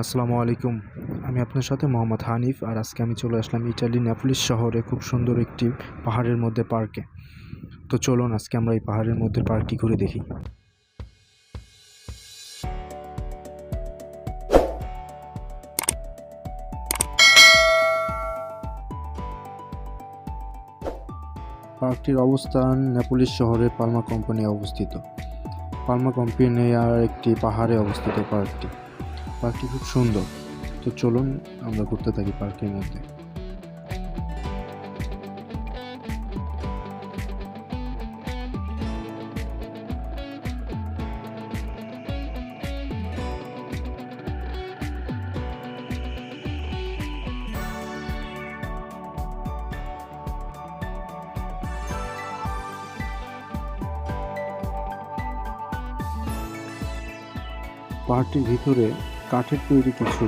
আসসালামু আলাইকুম। আমি আপনার সাথে মোহাম্মদ হানিফ। আর আজকে আমি চলে আসলাম ইটালির নেপোলিস শহরে খুব সুন্দর একটি পাহাড়ের মধ্যে পার্কে। তো চলুন আজকে আমরা এই পাহাড়ের মধ্যে পার্কটি ঘুরে দেখি। পার্কটির অবস্থান নেপোলিস শহরের পালমা কোম্পানি অবস্থিত। পালমা কোম্পানি আর একটি পাহাড়ে অবস্থিত পার্কটি খুব সুন্দর। তো চলুন আমরা ঘুরতে থাকি পার্কের মধ্যে। পাহাড়টির ভিতরে কাঠের তৈরি কিছু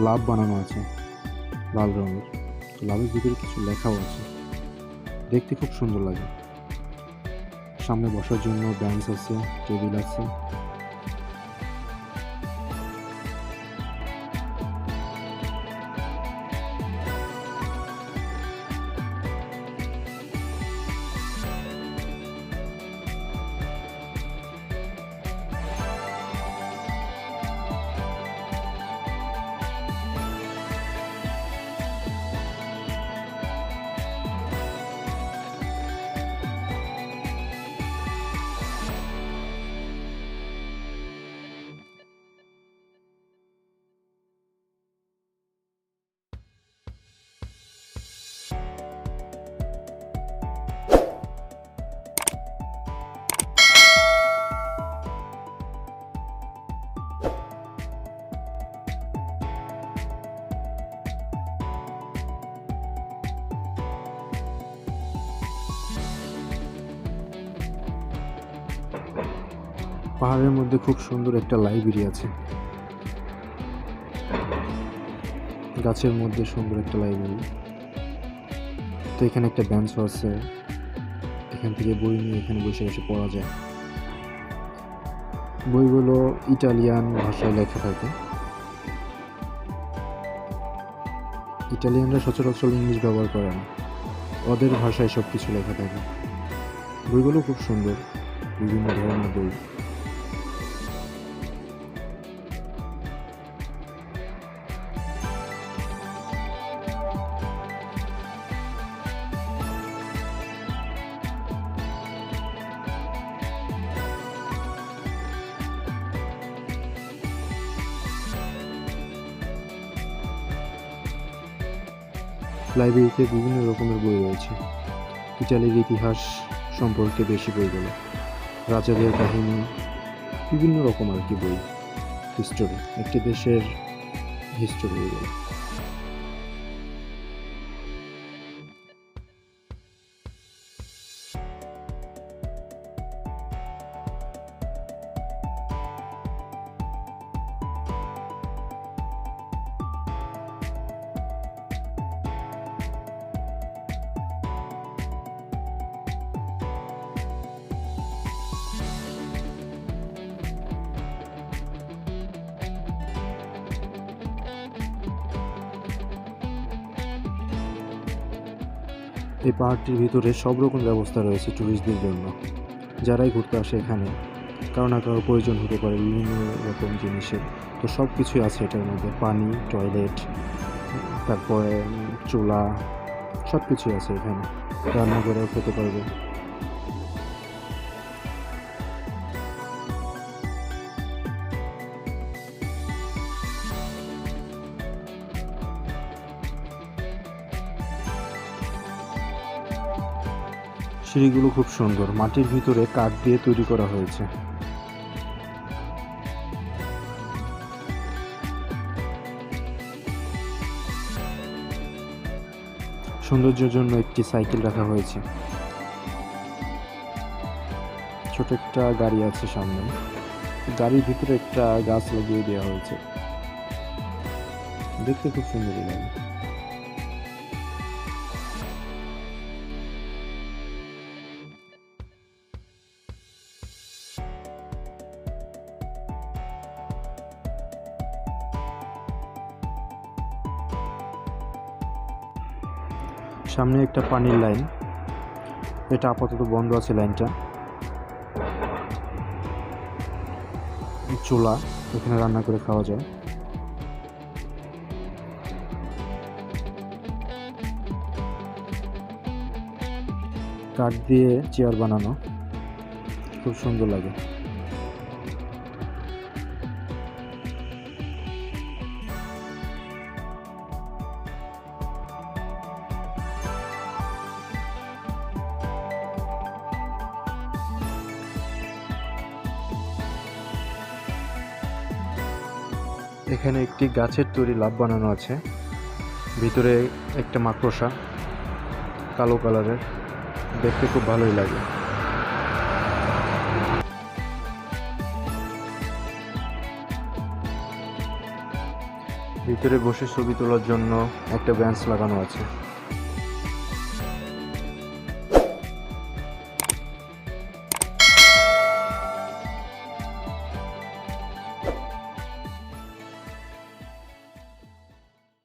লাভ বানানো আছে লাল রঙের। লাভের ভিতরে কিছু লেখাও আছে, দেখতে খুব সুন্দর লাগে। সামনে বসার জন্য বেঞ্চ আছে, টেবিল আছে। পাহাড়ের মধ্যে খুব সুন্দর একটা লাইব্রেরি আছে, গাছের মধ্যে সুন্দর একটা লাইব্রেরি। তো এখানে একটা বেঞ্চও আছে, এখান থেকে বই নিয়ে এখানে বসে বসে পড়া যায়। বইগুলো ইটালিয়ান ভাষায় লেখা থাকে। ইটালিয়ানরা সচরাচর ইংলিশ ব্যবহার করে না, ওদের ভাষায় সব কিছু লেখা থাকে। বইগুলো খুব সুন্দর, বিভিন্ন ধরনের বই। লাইব্রেরিতে বিভিন্ন রকমের বই রয়েছে। ইটালির ইতিহাস সম্পর্কে বেশি বইগুলো, রাজাদের কাহিনী, বিভিন্ন রকম আর কি বই। হিস্টোরি, একটি দেশের হিস্টোরি বইগুলো। এই পাহাড়টির ভিতরে সব রকম ব্যবস্থা রয়েছে ট্যুরিস্টদের জন্য। যারাই ঘুরতে আসে এখানে কারো না কারো প্রয়োজন হতে পারে বিভিন্ন রকম জিনিসের। তো সব কিছুই আছে এটার মধ্যে, পানি, টয়লেট, তারপরে চুলা, সব কিছুই আছে এখানে। রান্না করেও খেতে পারবে। সিঁড়িগুলো খুব সুন্দর, মাটির ভিতরে কাঠ দিয়ে তৈরি করা হয়েছে। সৌন্দর্যের জন্য একটি সাইকেল রাখা হয়েছে। ছোট একটা গাড়ি আছে সামনে, গাড়ির ভিতরে একটা গাছ লাগিয়ে দেওয়া হয়েছে, দেখতে খুব সুন্দর লাগে। সামনে একটা পানির লাইন, এটা আপাতত বন্ধ আছে লাইনটা। চুলা, এখানে রান্না করে খাওয়া যায়। কাঠ দিয়ে চেয়ার বানানো, খুব সুন্দর লাগে। এখানে একটি গাছের তৈরি লাভ বানানো আছে, ভিতরে একটা মাকড়সা কালো কালারের, দেখতে খুব ভালোই লাগে। ভিতরে বসে ছবি তোলার জন্য একটা বেঞ্চ লাগানো আছে।